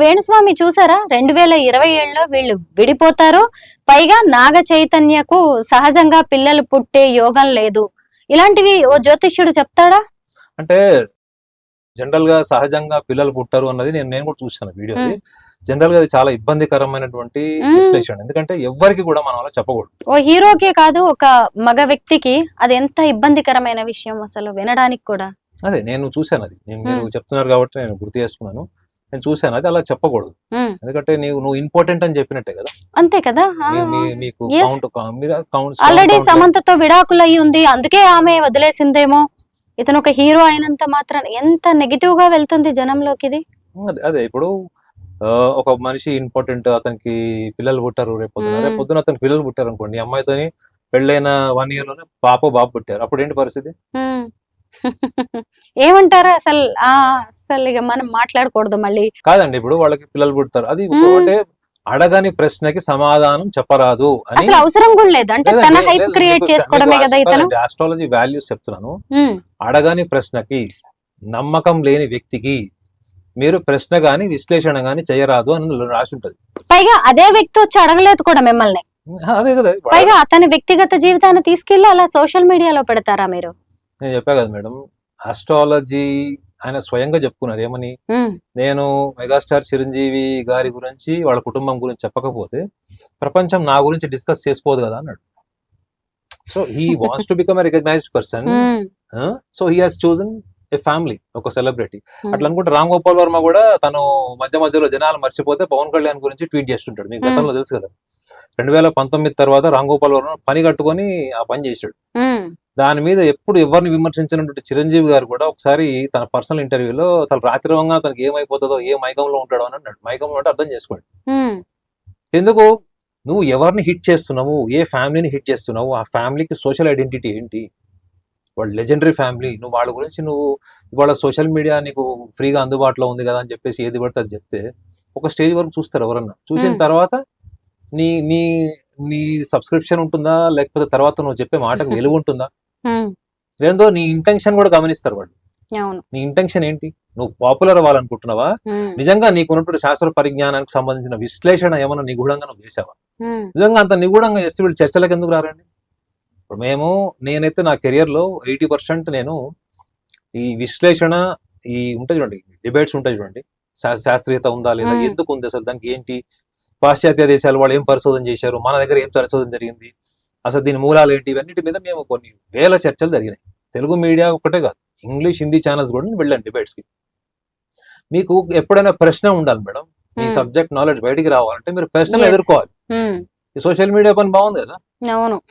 వేణుస్వామి చూసారా 2027లో వీళ్ళు విడిపోతారు. పైగా నాగ చైతన్యకు సహజంగా పిల్లలు పుట్టే యోగం లేదు. ఇలాంటివి ఓ జ్యోతిష్యుడు చెప్తాడా? అంటే జనరల్ గా సహజంగా పిల్లలు పుట్టరు అన్నది నేను కూడా చూశాను వీడియోది. జనరల్ గా అది చాలా ఇబ్బందికరమైనటువంటి విశ్లేషణ. ఎందుకంటే ఎవ్వరికి కూడా మనం అలా చెప్పకూడదు. ఓ హీరోకే కాదు, ఒక మగ వ్యక్తికి అది ఎంత ఇబ్బందికరమైన విషయం అసలు వినడానికి కూడా. అదే నేను చూశాను అది. మీరు చెప్తున్నారు కాబట్టి నేను గుర్తు చేసుకున్నాను. నేను చూశాను అది అలా చెప్పకూడదు. ఎందుకంటే నువ్వు ఇంపార్టెంట్ అని చెప్పినట్టే కదా. అంతే కదా. మీకు ఆల్రెడీ సమంతతో విడాకులు అయి ఉంది, అందుకే ఆమె వదిలేసిందేమో. ఇతను ఒక హీరో అయినంత మాత్రం ఎంత నెగిటివ్ గా వెళ్తుంది జనంలోకి ఇది. అదే ఇప్పుడు ఒక మనిషి ఇంపార్టెంట్, అతనికి పిల్లలు పుట్టారు, రేపొద్దున అతనికి పిల్లలు పుట్టారు అనుకోండి, అమ్మాయితోని పెళ్ళైన 1 year లోనే బాబు పుట్టారు, అప్పుడు ఏంటి పరిస్థితి? ఏమంటారు అసలు ఇక మనం మాట్లాడకూడదు మళ్ళీ. కాదండి, ఇప్పుడు వాళ్ళకి పిల్లలు పుడతారు, అది అంటే అడగని ప్రశ్నకి సమాధానం చెప్పరాదు అని అవసరం కూడా లేదు. అంటే తన హైప్ క్రియేట్ చేసుకోవడమే కదా ఇతను. ఆస్ట్రాలజీ వాల్యూస్ చెప్తున్నాను. అడగని ప్రశ్నకి, నమ్మకం లేని వ్యక్తికి మీరు ప్రశ్న గాని విశ్లేషణ గాని చేయరాదు అని రాసి ఉంటది. పైగా అదే వ్యక్తి వచ్చి అడగలేదు కూడా మిమ్మల్ని. అదే కదా. పైగా అతని వ్యక్తిగత జీవితాన్ని తీసుకెళ్లి అలా సోషల్ మీడియాలో పెడతారా మీరు? నేను చెప్పా కదా మేడం, ఆస్ట్రాలజీ ఆయన స్వయంగా చెప్పుకున్నారు ఏమని, నేను మెగాస్టార్ చిరంజీవి గారి గురించి వాళ్ళ కుటుంబం గురించి చెప్పకపోతే ప్రపంచం నా గురించి డిస్కస్ చేసుకోదు కదా అన్నాడు. So he wants to become a recognized person. So he has chosen a family, ఒక సెలబ్రిటీ. అట్లా అనుకుంటే రామ్ గోపాల్ వర్మ కూడా తను మధ్యలో జనాలు మర్చిపోతే పవన్ కళ్యాణ్ గురించి ట్వీట్ చేస్తుంటాడు. మీకు గతంలో తెలుసు కదా, 2019 తర్వాత రామ్ గోపాల్ వర్మ పని కట్టుకొని ఆ పని చేశాడు. దాని మీద ఎప్పుడు ఎవరిని విమర్శించినటువంటి చిరంజీవి గారు కూడా ఒకసారి తన పర్సనల్ ఇంటర్వ్యూలో తను రాత్రివంగా తనకి ఏమైపోతుందో, ఏ మైకంలో ఉంటాడో అని అన్నాడు. మైకంలో అంటే అర్థం చేసుకోండి. ఎందుకు నువ్వు ఎవరిని హిట్ చేస్తున్నావు, ఏ ఫ్యామిలీని హిట్ చేస్తున్నావు, ఆ ఫ్యామిలీకి సోషల్ ఐడెంటిటీ ఏంటి? వాళ్ళు లెజెండరీ ఫ్యామిలీ. నువ్వు వాళ్ళ గురించి నువ్వు ఇవాళ సోషల్ మీడియా నీకు ఫ్రీగా అందుబాటులో ఉంది కదా అని చెప్పేసి ఏది పడితే అది చెప్తే ఒక స్టేజ్ వరకు చూస్తారు ఎవరన్నా. చూసిన తర్వాత నీ నీ నీ సబ్స్క్రిప్షన్ ఉంటుందా, లేకపోతే తర్వాత నువ్వు చెప్పే మాటకు విలువ ఉంటుందా? లేదో నీ ఇంటెన్షన్ కూడా గమనిస్తారు వాళ్ళు. నీ ఇంటెన్షన్ ఏంటి? నువ్వు పాపులర్ అవ్వాలనుకుంటున్నావా? నిజంగా నీకున్నటువంటి శాస్త్ర పరిజ్ఞానానికి సంబంధించిన విశ్లేషణ ఏమైనా నిగూఢంగా నువ్వు చేసావా? నిజంగా అంత నిగూఢంగా చేస్తే వీళ్ళు చర్చలకు ఎందుకు రారండి? ఇప్పుడు నేనైతే నా కెరియర్ లో 80% నేను ఈ విశ్లేషణ, ఈ ఉంటాయి చూడండి డిబేట్స్ ఉంటాయి చూడండి, శాస్త్రీయత ఉందా లేదా, ఎందుకు ఉంది అసలు, దానికి ఏంటి, పాశ్చాత్య దేశాలు వాళ్ళు ఏం పరిశోధన చేశారు, మన దగ్గర ఏం పరిశోధన జరిగింది, అసలు దీని మూలాలు ఏంటి, ఇవన్నిటి మీద మేము కొన్ని వేల చర్చలు జరిగినాయి. తెలుగు మీడియా ఒకటే కాదు, ఇంగ్లీష్ హిందీ ఛానల్స్ కూడా వెళ్ళాను డిబేట్స్ కి. మీకు ఎప్పుడైనా ప్రశ్న ఉండాలి మేడం, మీ సబ్జెక్ట్ నాలెడ్జ్ బయటికి రావాలంటే మీరు ప్రశ్నలు ఎదుర్కోవాలి. ఈ సోషల్ మీడియా పని బాగుంది కదా,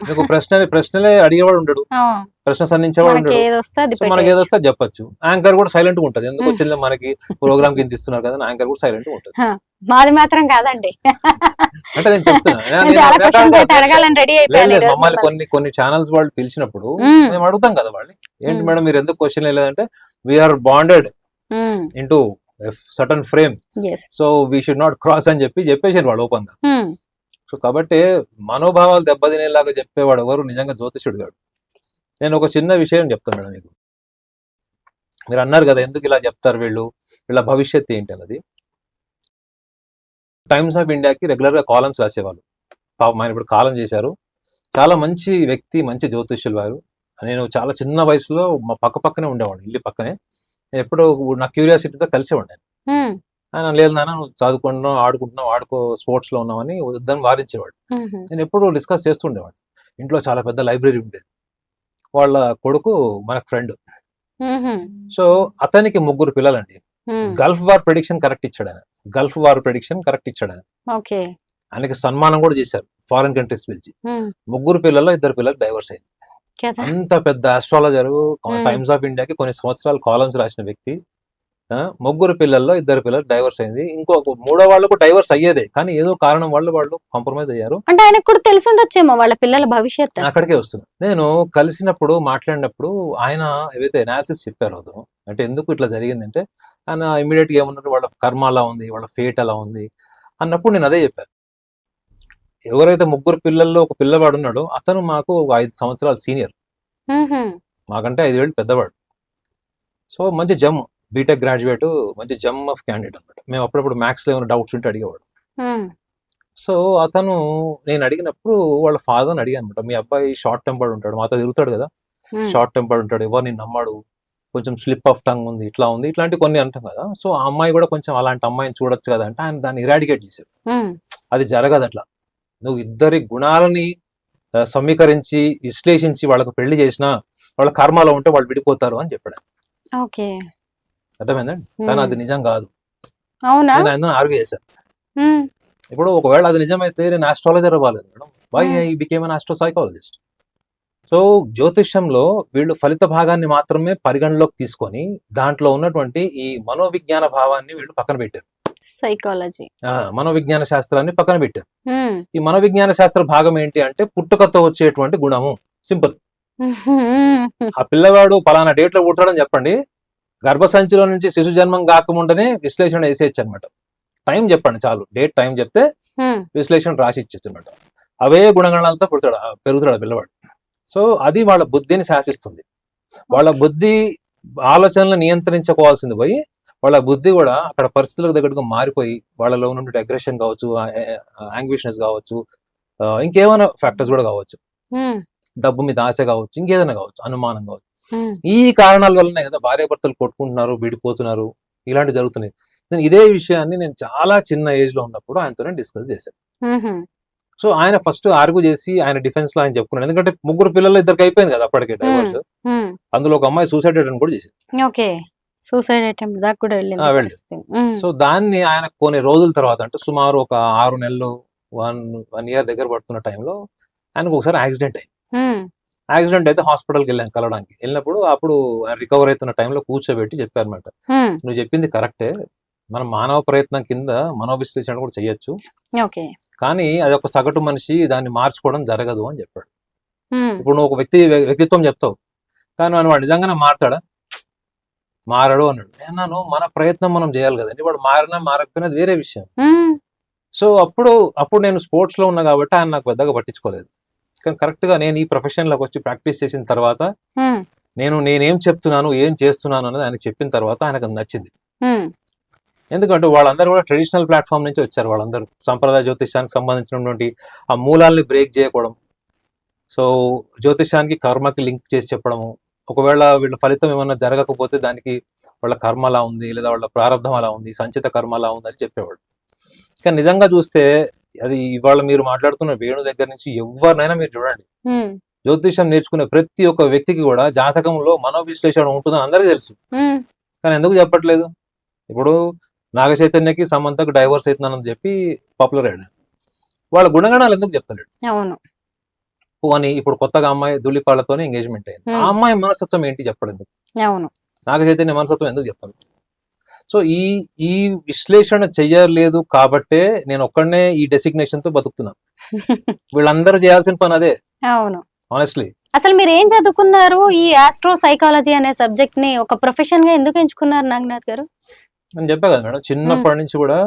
మీకు ప్రశ్నలే అడిగేవాడు ఉండడు, ప్రశ్న సంధించేవాడు ఉండడు, మనకి ఏదొస్తే చెప్పచ్చు. యాంకర్ కూడా సైలెంట్ గా ఉంటది. ఎందుకు వచ్చింది మనకి ప్రోగ్రామ్ కింద ఇస్తున్నారు కదా, యాంకర్ కూడా సైలెంట్ గా ఉంటది. మాది మాత్రం కాదండి. అంటే నేను చెప్తున్నా, మమ్మల్ని కొన్ని ఛానల్స్ వాళ్ళు పిలిచినప్పుడు మేము అడుగుతాం కదా వాళ్ళు, ఏంటి మేడం మీరు ఎందుకు క్వశ్చన్ లేదంటే, we are bonded into certain frame, so we should not cross అని చెప్పేసారు వాళ్ళు ఓపెన్ గా. సో కాబట్టి మనోభావాలు దెబ్బతినేలాగా చెప్పేవాడు ఎవరు నిజంగా జ్యోతిషుడు గాడు. నేను ఒక చిన్న విషయం చెప్తాను మేడం మీకు. మీరు అన్నారు కదా ఎందుకు ఇలా చెప్తారు వీళ్ళ భవిష్యత్తు ఏంటి అన్నది. టైమ్స్ ఆఫ్ ఇండియాకి రెగ్యులర్ గా కాలమ్స్ రాసేవాళ్ళు. పాపం ఆయన ఇప్పుడు కాలం చేశారు. చాలా మంచి వ్యక్తి, మంచి జ్యోతిష్యులు వారు. నేను చాలా చిన్న వయసులో మా పక్కనే ఉండేవాడు, ఇల్లు పక్కనే. నేను ఎప్పుడో నా క్యూరియాసిటీతో కలిసేవాడిని. ఆయన లేదు నాన్న నువ్వు చదువుకుంటున్నావు, ఆడుకో, స్పోర్ట్స్ లో ఉన్నామని వద్దని వారించేవాడు. నేను ఎప్పుడు డిస్కస్ చేస్తుండేవాడు. ఇంట్లో చాలా పెద్ద లైబ్రరీ ఉండేది. వాళ్ళ కొడుకు మనకు ఫ్రెండ్. సో అతనికి 3 పిల్లలండి. గల్ఫ్ వార్ ప్రెడిక్షన్ కరెక్ట్ ఇచ్చాడు ఆయన. ఆయనకి సన్మానం కూడా చేశారు ఫారిన్ కంట్రీస్ పిలిచి. 3 పిల్లల్లో 2 పిల్లలు డైవర్స్ అయింది. అంత పెద్ద ఆస్ట్రాలజర్, టైమ్స్ ఆఫ్ ఇండియాకి కొన్ని సంవత్సరాలు కాలమ్స్ రాసిన వ్యక్తి. 3 పిల్లల్లో 2 పిల్లలు డైవర్స్ అయింది. ఇంకొక 3వ వాళ్ళకు డైవర్స్ అయ్యేదే, కానీ ఏదో కారణం వాళ్ళు కాంప్రమైజ్ అయ్యారు. అంటే ఆయనకు కూడా తెలిసి ఉండొచ్చేమో వాళ్ళ పిల్లల భవిష్యత్తు. అక్కడికే వస్తుంది. నేను కలిసినప్పుడు మాట్లాడినప్పుడు ఆయన ఏవైతే అనాలిసిస్ చెప్పారు అతను, అంటే ఎందుకు ఇట్లా జరిగిందంటే ఆయన ఇమీడియట్ గా ఏమన్నారు, వాళ్ళ కర్మ అలా ఉంది, వాళ్ళ ఫేట్ అలా ఉంది అన్నప్పుడు నేను అదే చెప్పాను. ఎవరైతే 3 పిల్లల్లో ఒక పిల్లవాడు ఉన్నాడో అతను మాకు 5 సంవత్సరాలు సీనియర్, మాకంటే 5 ఏళ్ళు పెద్దవాడు. సో మంచి జమ్ము. బీటెక్ గ్రాడ్యుయేట్, మంచి జమ్ ఆఫ్ క్యాండిడేట్ అనమాట. మేము అప్పుడప్పుడు మ్యాథ్స్ లో ఏమైనా డౌట్స్ ఉంటే అడిగేవాడు. ఉమ్, సో అతను, నేను అడిగినప్పుడు వాళ్ళ ఫాదర్ని అడిగాను అనమాట, మీ అబ్బాయి షార్ట్ టెంపర్డ్ ఉంటాడు, మాతో తిరుగుతాడు కదా, ఉమ్, షార్ట్ టెంపర్డ్ ఉంటాడు, ఎవరిని నమ్మాడు, కొంచెం స్లిప్ ఆఫ్ టంగ్ ఉంది, ఇట్లా ఉంది, ఇట్లాంటి కొన్ని అంటాం కదా. సో ఆ అమ్మాయి కూడా కొంచెం అలాంటి అమ్మాయిని చూడొచ్చు కదా అంటే ఆయన దాన్ని ఇరాడికేట్ చేశారు. ఉమ్, అది జరగదు అట్లా. నువ్వు ఇద్దరి గుణాలని సమీకరించి విశ్లేషించి వాళ్ళకు పెళ్లి చేసినా వాళ్ళ కర్మలో ఉంటే వాళ్ళు విడిపోతారు అని చెప్పాడు. ఓకే. అర్థమైందండి. కానీ ఉమ్, అది నిజం కాదు. అవునా? నేను ఆయన ఆర్గ్యూ చేశాను. ఉమ్, ఇప్పుడు ఒకవేళ అది నిజమైతే నేను ఆస్ట్రాలజర్ అవ్వలేదు madam. Why um, I became an astro psychologist. So జ్యోతిష్యంలో వీళ్ళు ఫలిత భాగాన్ని మాత్రమే పరిగణలోకి తీసుకొని దాంట్లో ఉన్నటువంటి ఈ మనోవిజ్ఞాన భావాన్ని వీళ్ళు పక్కన పెట్టారు. సైకాలజీ. మనోవిజ్ఞాన శాస్త్రాన్ని పక్కన పెట్టారు. ఉమ్, ఈ మనోవిజ్ఞాన శాస్త్ర భాగం ఏంటి అంటే పుట్టుకతో వచ్చేటువంటి గుణము. సింపుల్. ఆ పిల్లవాడు పలానా డేట్ లో పుడతాడని చెప్పండి, గర్భసంచిలో నుంచి శిశు జన్మం కాకముండనే విశ్లేషణ వేసేయచ్చు అనమాట. టైం చెప్పండి చాలు, డేట్ టైం చెప్తే ఉమ్, విశ్లేషణ రాసి ఇచ్చచ్చు అనమాట. అవే గుణగణాలతో పెరుగుతాడు ఆ పిల్లవాడు. సో అది వాళ్ళ బుద్ధిని శాసిస్తుంది. వాళ్ళ బుద్ధి ఆలోచనలు నియంత్రించుకోవాల్సింది పోయి వాళ్ళ బుద్ధి కూడా అక్కడ పరిస్థితులకు తగ్గట్టుగా మారిపోయి వాళ్ళలో ఉన్నటువంటి అగ్రెషన్ కావచ్చు, యాంగ్విష్నెస్ కావచ్చు, ఇంకేమైనా ఫ్యాక్టర్స్ కూడా కావచ్చు, ఉమ్, డబ్బు మీద ఆశ కావచ్చు, ఇంకేదైనా కావచ్చు, అనుమానం కావచ్చు. ఉమ్, ఈ కారణాల వల్లనే కదా భార్యాభర్తలు కొట్టుకుంటున్నారు, విడిపోతున్నారు, ఇలాంటివి జరుగుతున్నాయి. నేను ఇదే విషయాన్ని నేను చాలా చిన్న ఏజ్ లో ఉన్నప్పుడు ఆయనతోనే డిస్కస్ చేశాను. ఉహుం, సో ఆయన ఫస్ట్ ఆర్గ్యూ చేసి ఆయన డిఫెన్స్ లో ఆయన చెప్పుకున్నాడు. ఎందుకంటే ముగ్గురు పిల్లలు ఇద్దరికి అయిపోయింది కదా అప్పటికే డైవర్స్. ఉమ్, అందులో ఒక అమ్మాయి సూసైడ్ అటెంప్ట్ కూడా చేసింది. ఓకే. సూసైడ్ అటెంప్ట్ దాకా కూడా వెళ్ళింది వెళ్ళింది. పరిస్థితి. ఉమ్, సో దాన్ని ఆయన కొన్ని రోజుల తర్వాత, అంటే సుమారు ఒక 6 నెలలు, వన్ ఇయర్ దగ్గర పడుతున్న టైంలో ఆయనకు ఒకసారి యాక్సిడెంట్ అయింది. ఉమ్, యాక్సిడెంట్ అయితే హాస్పిటల్కి వెళ్ళాను కలవడానికి. వెళ్ళినప్పుడు అప్పుడు ఆయన రికవర్ అవుతున్న టైంలో కూర్చోబెట్టి చెప్పారన్నమాట, ఉమ్, నువ్వు చెప్పింది కరెక్టే, మనం మానవ ప్రయత్నం కింద మనోవిశ్లేషణ కూడా చేయొచ్చు, ఓకే. కానీ అది ఒక సగటు మనిషి దాన్ని మార్చుకోవడం జరగదు అని చెప్పాడు. ఉమ్, ఇప్పుడు నువ్వు ఒక వ్యక్తిత్వం చెప్తావు, కానీ వాడు నిజంగానే మారతాడా? మారడు అన్నాడు. అన్నాను, మన ప్రయత్నం మనం చేయాలి కదండి, వాడు మారినా మారకపోయినా అది వేరే విషయం. ఉమ్, సో అప్పుడు నేను స్పోర్ట్స్ లో ఉన్నా కాబట్టి ఆయన నాకు పెద్దగా పట్టించుకోలేదు. కానీ కరెక్ట్ గా నేను ఈ ప్రొఫెషన్ లోకి వచ్చి ప్రాక్టీస్ చేసిన తర్వాత ఉమ్, నేనేం చెప్తున్నాను, ఏం చేస్తున్నాను అనేది ఆయనకు చెప్పిన తర్వాత ఆయనకు అది నచ్చింది. ఉమ్, ఎందుకంటే వాళ్ళందరూ కూడా ట్రెడిషనల్ ప్లాట్ఫామ్ నుంచి వచ్చారు. వాళ్ళందరూ సంప్రదాయ జ్యోతిష్యానికి సంబంధించినటువంటి ఆ మూలాల్ని బ్రేక్ చేయకపోవడం, సో జ్యోతిష్యానికి కర్మకి లింక్ చేసి చెప్పడము, ఒకవేళ వీళ్ళ ఫలితం ఏమన్నా జరగకపోతే దానికి వాళ్ళ కర్మ అలా ఉంది, లేదా వాళ్ళ ప్రారంధం అలా ఉంది, సంచిత కర్మ అలా ఉంది అని చెప్పేవాడు. కానీ నిజంగా చూస్తే అది ఇవాళ మీరు మాట్లాడుతున్న వేణు దగ్గర నుంచి ఎవరినైనా మీరు చూడండి, ఉమ్, జ్యోతిష్యం నేర్చుకునే ప్రతి ఒక్క వ్యక్తికి కూడా జాతకంలో మనోవిశ్లేషణ ఉంటుందని అందరికీ తెలుసు. ఉమ్, కానీ ఎందుకు చెప్పట్లేదు? ఇప్పుడు నాగ చైతన్యకి సమంతకు డైవర్స్ అవుతుందని చెప్పి పాపులర్ అయ్యాడు. వాళ్ళ గుణగణాలు ఎందుకు చెప్తలేడు? అవును. అని ఇప్పుడు కొత్తగా అమ్మాయి ధూళిపాళ్లతోనే ఎంగేజ్మెంట్ అయింది. ఆ అమ్మాయి మనస్తత్వం ఏంటి చెప్పడం? అవును. నాగ చైతన్య మనస్తత్వం ఎందుకు చెప్పాలి? సో ఈ విశ్లేషణ చెయ్యలేదు కాబట్టే నేను ఒక్కడనే ఈ డెసిగ్నేషన్ తో బతుకుతున్నాను. వీళ్ళందరూ చేయాల్సిన పని అదే. అవును. ఆనెస్ట్లీ. అసలు మీరు ఏం చదువుకున్నారు? ఈ ఆస్ట్రో సైకాలజీ అనే సబ్జెక్ట్ ని ఒక ప్రొఫెషన్ గా ఎందుకు ఎంచుకున్నారు నాగనాథ్ గారు? నేను చెప్పా కదా మేడం, చిన్నప్పటి నుంచి కూడా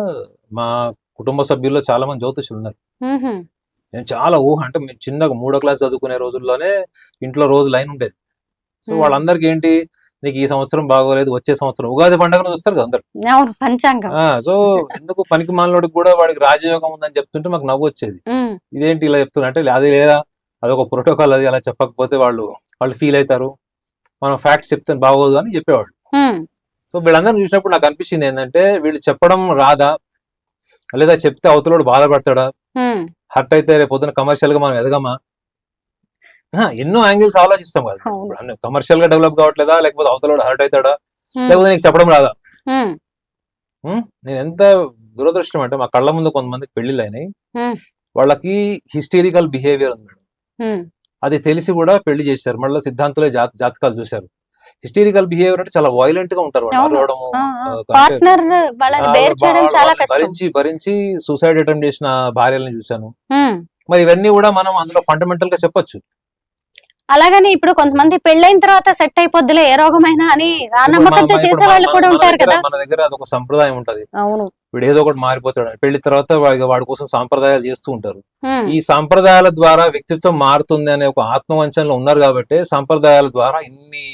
మా కుటుంబ సభ్యుల్లో చాలా మంది జ్యోతిషులు ఉన్నారు. ఉహుం, నేను చాలా అంటే మేము చిన్నగా 3వ క్లాస్ చదువుకునే రోజుల్లోనే ఇంట్లో రోజు లైన్ ఉండేది. సో వాళ్ళందరికీ ఏంటి, నీకు ఈ సంవత్సరం బాగోలేదు, వచ్చే సంవత్సరం ఉగాది పండుగను చూస్తారు కదా అందరు. అవును, పంచాంగం. సో ఎందుకు పనికి మాలినోడికి కూడా వాడికి రాజయోగం ఉందని చెప్తుంటే మాకు నవ్వు వచ్చేది. ఇదేంటి ఇలా చెప్తున్నా అంటే, అది లేదా, అదొక ప్రోటోకాల్, అది అలా చెప్పకపోతే వాళ్ళు ఫీల్ అవుతారు, మనం ఫ్యాక్ట్స్ చెప్తే బాగోదు అని చెప్పేవాళ్ళు. సో వీళ్ళందరినీ చూసినప్పుడు నాకు అనిపించింది ఏంటంటే, వీళ్ళు చెప్పడం రాదా, లేదా చెప్తే అవతలోడు బాధపడతాడా, హర్ట్ అయితే రేపు పొద్దున కమర్షియల్ గా మనం ఎదగమా, ఎన్నో యాంగిల్స్ ఆలోచిస్తాం కదా. కమర్షియల్ గా డెవలప్ కావట్లేదా, లేకపోతే అవతలోడు హర్ట్ అవుతాడా, లేకపోతే నీకు చెప్పడం రాదా. నేను ఎంత దురదృష్టం అంటే, మా కళ్ళ ముందు కొంతమందికి పెళ్లిళ్ళు అయినాయి, వాళ్ళకి హిస్టీరికల్ బిహేవియర్ ఉంది మేడం. అది తెలిసి కూడా పెళ్లి చేశారు. మళ్ళీ సిద్ధాంతులే జాతకాలు చూశారు. హిస్టీరికల్ బిహేవియర్ అంటే చాలా వైలెంట్ గా ఉంటారు భరించి సూసైడ్ అటెంప్ట్ చేసిన భార్యలను చూశాను. మరి ఇవన్నీ కూడా మనం అందులో ఫండమెంటల్ గా చెప్పొచ్చు. అలాగని ఇప్పుడు కొంతమంది పెళ్ళైన తర్వాత సెట్ అయిపోద్దిలే ఏ రోగమైనా అని నమ్మకంతో చేసే వాళ్ళు కూడా ఉంటారు కదా. మన దగ్గర అదొక సంప్రదాయం ఉంటది. అవును, వీడు ఏదో ఒకటి మారిపోతాడు, పెళ్లి తర్వాత వాడి కోసం సాంప్రదాయాలు చేస్తూ ఉంటారు. ఈ సాంప్రదాయాల ద్వారా వ్యక్తిత్వం మారుతుంది అనే ఒక ఆత్మవంచనలో ఉన్నారు కాబట్టి సాంప్రదాయాల ద్వారా ఇన్ని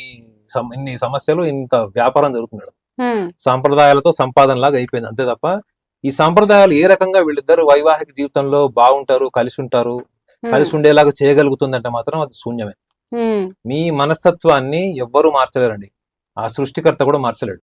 సమస్యలు, ఇంత వ్యాపారం జరుగుతున్నాడు. ఉమ్, సాంప్రదాయాలతో సంపాదన లాగా అయిపోయింది అంతే తప్ప ఈ సాంప్రదాయాలు ఏ రకంగా వీళ్ళిద్దరు వైవాహిక జీవితంలో బాగుంటారు, కలిసి ఉంటారు, కలిసి ఉండేలాగా చేయగలుగుతుందంటే మాత్రం అది శూన్యమే. ఉమ్. మీ మనస్తత్వాన్ని ఎవ్వరూ మార్చలేరండి, ఆ సృష్టికర్త కూడా మార్చలేడు.